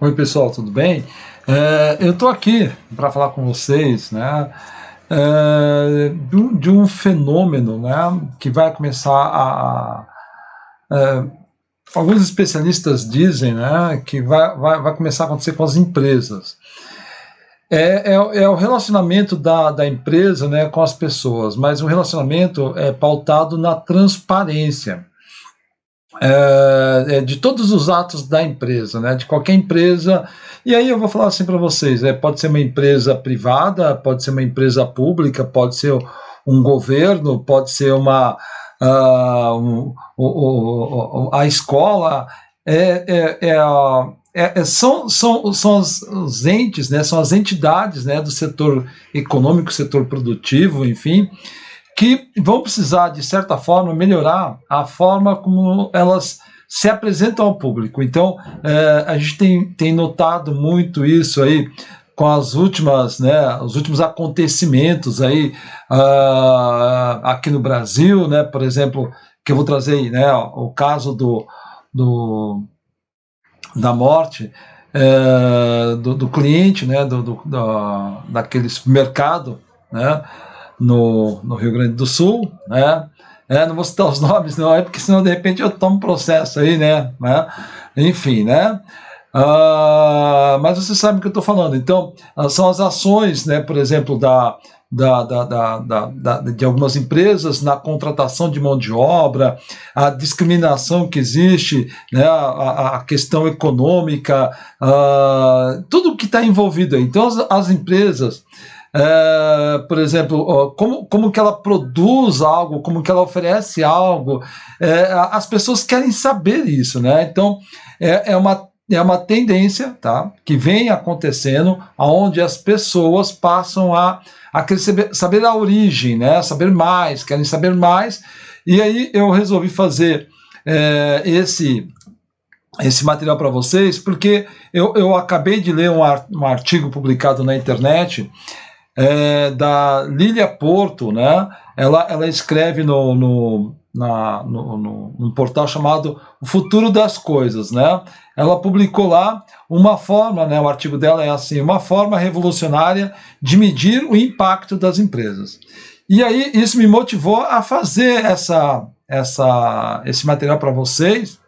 Oi pessoal, tudo bem? Eu estou aqui para falar com vocês, né, de um fenômeno, né, que vai começar alguns especialistas dizem, né, que vai começar a acontecer com as empresas. É o relacionamento da empresa, né, com as pessoas, mas um relacionamento pautado na transparência. De todos os atos da empresa, né, de qualquer empresa. E aí eu vou falar assim para vocês, pode ser uma empresa privada, pode ser uma empresa pública, pode ser um governo, pode ser a escola, são os entes, né, são as entidades, né, do setor econômico, setor produtivo, enfim, que vão precisar, de certa forma, melhorar a forma como elas se apresentam ao público. Então, a gente tem notado muito isso aí com as últimas, né, os últimos acontecimentos aí aqui no Brasil, né, por exemplo, que eu vou trazer aí, né, o caso da morte do cliente, né, daquele supermercado, né, no Rio Grande do Sul, né? Não vou citar os nomes, não, porque senão de repente eu tomo processo aí, né? Enfim, né? Mas você sabe o que eu estou falando. Então, são as ações, né? Por exemplo, de algumas empresas na contratação de mão de obra, a discriminação que existe, né? A questão econômica, tudo que está envolvido aí. Então, as empresas, por exemplo, como que ela produz algo, como que ela oferece algo, as pessoas querem saber isso, né? Então, é uma tendência, tá, que vem acontecendo, onde as pessoas passam a querer saber a origem, né? Saber mais, querem saber mais, e aí eu resolvi fazer esse material para vocês, porque eu acabei de ler um artigo publicado na internet, da Lília Porto, né? Ela escreve num portal chamado O Futuro das Coisas, né? Ela publicou lá uma forma, né? O artigo dela é assim: uma forma revolucionária de medir o impacto das empresas. E aí isso me motivou a fazer esse material para vocês,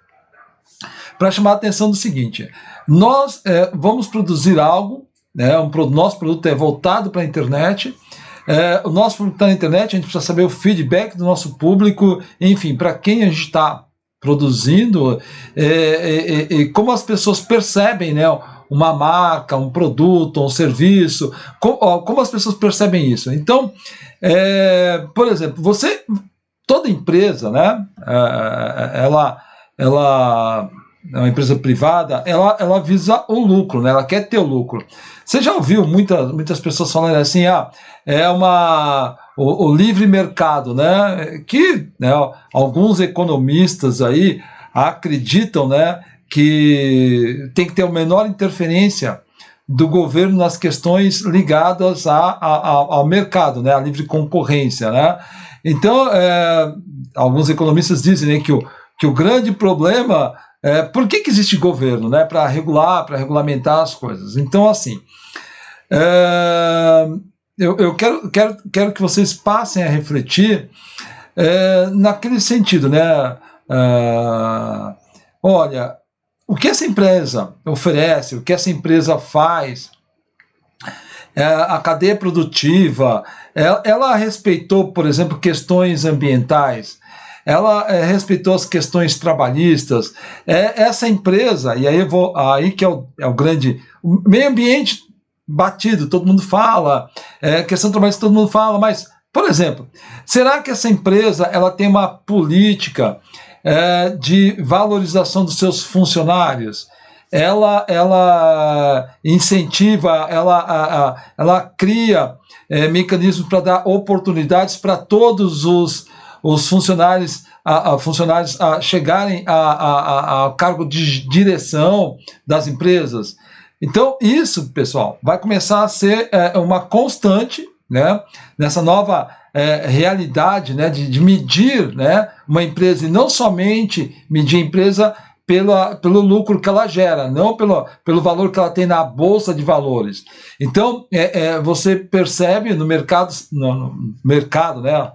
para chamar a atenção do seguinte: nós vamos produzir algo, né, nosso produto é voltado para a internet, o nosso produto está na internet, a gente precisa saber o feedback do nosso público, enfim, para quem a gente está produzindo, e como as pessoas percebem, né, uma marca, um produto, um serviço, como as pessoas percebem isso. Então, por exemplo, toda empresa, né, ela é uma empresa privada, ela visa o lucro, né? Ela quer ter o lucro. Você já ouviu muitas pessoas falando assim, o livre mercado, né? Que, né, alguns economistas aí acreditam, né, que tem que ter a menor interferência do governo nas questões ligadas ao mercado, né? A livre concorrência, né? Então, alguns economistas dizem, né, que o grande problema por que existe governo, né? Para regulamentar as coisas. Então, assim, eu quero que vocês passem a refletir naquele sentido, né? Olha, o que essa empresa oferece, o que essa empresa faz, a cadeia produtiva, ela respeitou, por exemplo, questões ambientais, ela respeitou as questões trabalhistas, essa empresa, e aí que é o grande, o meio ambiente batido, todo mundo fala, questão trabalhista todo mundo fala, mas, por exemplo, será que essa empresa ela tem uma política de valorização dos seus funcionários? Ela incentiva, ela cria mecanismos para dar oportunidades para todos os funcionários a chegarem ao cargo de direção das empresas. Então, isso, pessoal, vai começar a ser uma constante, né, nessa nova realidade, né, de medir, né, uma empresa, e não somente medir a empresa pelo lucro que ela gera, não pelo valor que ela tem na bolsa de valores. Então, você percebe no mercado, né?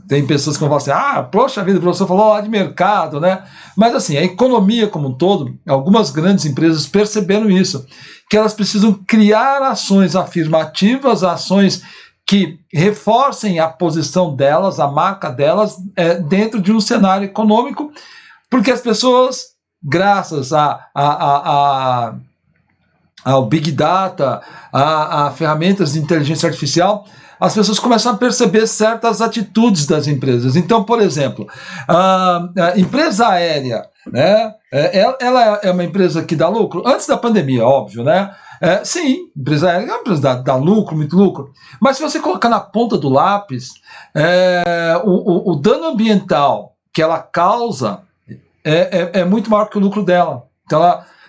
Tem pessoas que vão falar assim, poxa vida, o professor falou lá de mercado, né? Mas assim, a economia como um todo, algumas grandes empresas perceberam isso, que elas precisam criar ações afirmativas, ações que reforcem a posição delas, a marca delas, dentro de um cenário econômico, porque as pessoas, graças ao Big Data, a ferramentas de inteligência artificial, as pessoas começam a perceber certas atitudes das empresas. Então, por exemplo, a empresa aérea, né, ela é uma empresa que dá lucro? Antes da pandemia, óbvio, né? Sim, empresa aérea é uma empresa que dá lucro, muito lucro. Mas se você colocar na ponta do lápis, o dano ambiental que ela causa é muito maior que o lucro dela. Então,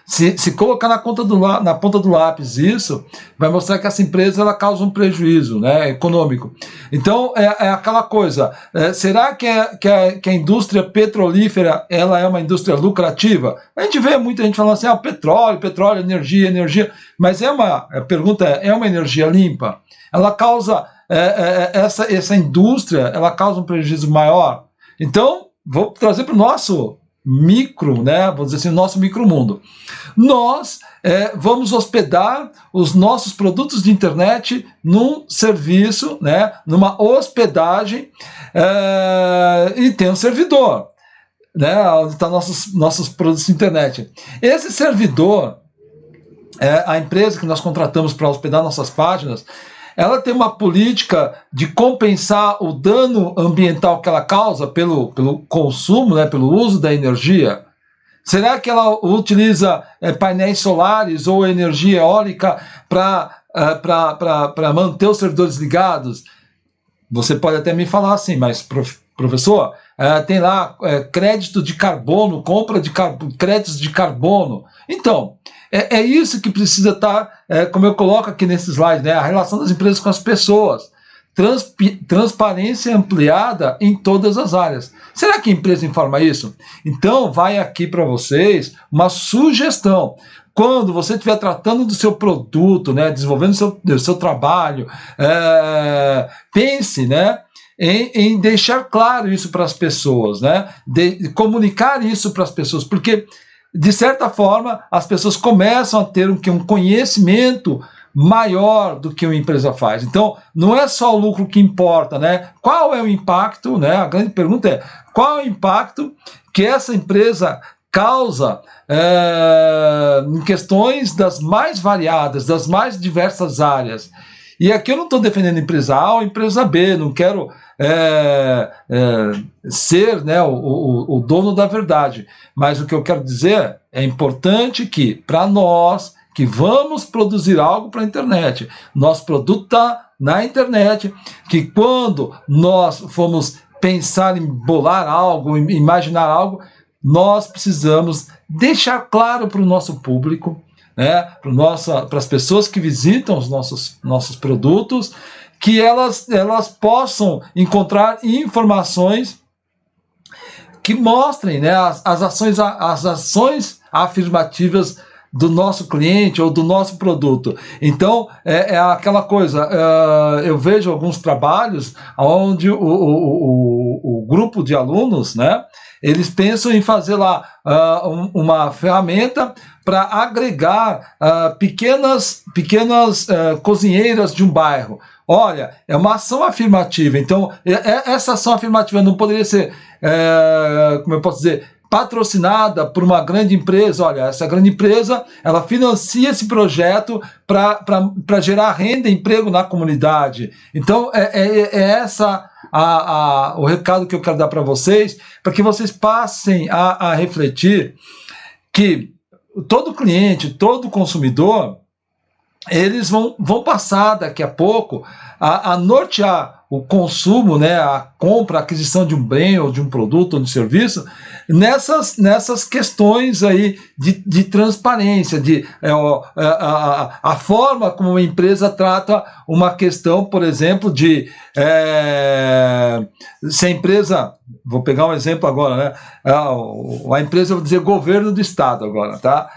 se colocar na ponta do lápis isso, vai mostrar que essa empresa ela causa um prejuízo, né, econômico. Então, é aquela coisa, será que a indústria petrolífera ela é uma indústria lucrativa? A gente vê muita gente falando assim, petróleo, energia, mas a pergunta é uma energia limpa? Ela causa, essa indústria, ela causa um prejuízo maior? Então, vou trazer para o nosso micro, né, vamos dizer assim, nosso micromundo. Nós vamos hospedar os nossos produtos de internet num serviço, né, numa hospedagem, e tem um servidor, né, onde estão nossos produtos de internet. Esse servidor, a empresa que nós contratamos para hospedar nossas páginas, ela tem uma política de compensar o dano ambiental que ela causa pelo consumo, né, pelo uso da energia? Será que ela utiliza painéis solares ou energia eólica para manter os servidores ligados? Você pode até me falar assim, mas professor, tem lá crédito de carbono, compra de créditos de carbono. Então, é isso que precisa estar, como eu coloco aqui nesse slide, né, a relação das empresas com as pessoas. Transparência ampliada em todas as áreas. Será que a empresa informa isso? Então, vai aqui para vocês uma sugestão. Quando você estiver tratando do seu produto, né, desenvolvendo o seu trabalho, pense, né, em deixar claro isso para as pessoas, né, de comunicar isso para as pessoas, porque, de certa forma, as pessoas começam a ter um conhecimento maior do que uma empresa faz. Então, não é só o lucro que importa, né? Qual é o impacto, né? A grande pergunta é, qual é o impacto que essa empresa causa em questões das mais variadas, das mais diversas áreas? E aqui eu não estou defendendo empresa A ou empresa B, não quero ser, né, o dono da verdade, mas o que eu quero dizer é importante que, para nós, que vamos produzir algo para a internet, nosso produto está na internet, que quando nós formos pensar em bolar algo, imaginar algo, nós precisamos deixar claro para o nosso público, né, para as pessoas que visitam os nossos produtos, que elas possam encontrar informações que mostrem, né, as ações afirmativas do nosso cliente ou do nosso produto. Então, é aquela coisa, eu vejo alguns trabalhos onde o grupo de alunos, né, eles pensam em fazer lá uma ferramenta para agregar pequenas cozinheiras de um bairro. Olha, é uma ação afirmativa. Então, essa ação afirmativa não poderia ser, como eu posso dizer, patrocinada por uma grande empresa. Olha, essa grande empresa, ela financia esse projeto para gerar renda e emprego na comunidade. Então, essa o recado que eu quero dar para vocês, para que vocês passem a refletir que todo cliente, todo consumidor, eles vão passar daqui a pouco a nortear o consumo, né, a compra, a aquisição de um bem ou de um produto ou de serviço nessas questões aí de transparência, a forma como uma empresa trata uma questão, por exemplo, se a empresa vou pegar um exemplo agora, né? A empresa, eu vou dizer governo do estado agora, tá?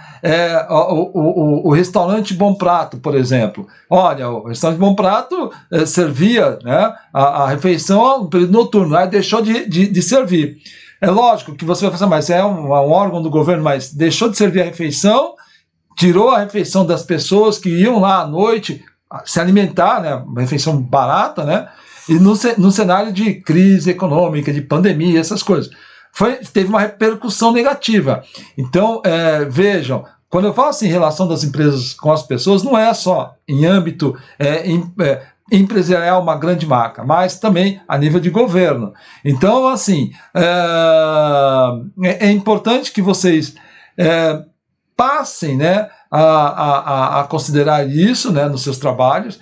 O restaurante Bom Prato, por exemplo. Olha, o restaurante Bom Prato servia, né, a refeição no período noturno, aí deixou de servir. É lógico que você vai fazer, mas é um órgão do governo, mas deixou de servir a refeição, tirou a refeição das pessoas que iam lá à noite se alimentar, né, uma refeição barata, né, e no cenário de crise econômica, de pandemia, essas coisas. Teve uma repercussão negativa. Então, vejam, quando eu falo assim, em relação das empresas com as pessoas, não é só em âmbito empresarial uma grande marca, mas também a nível de governo. Então, assim, é importante que vocês passem, né, a considerar isso, né, nos seus trabalhos.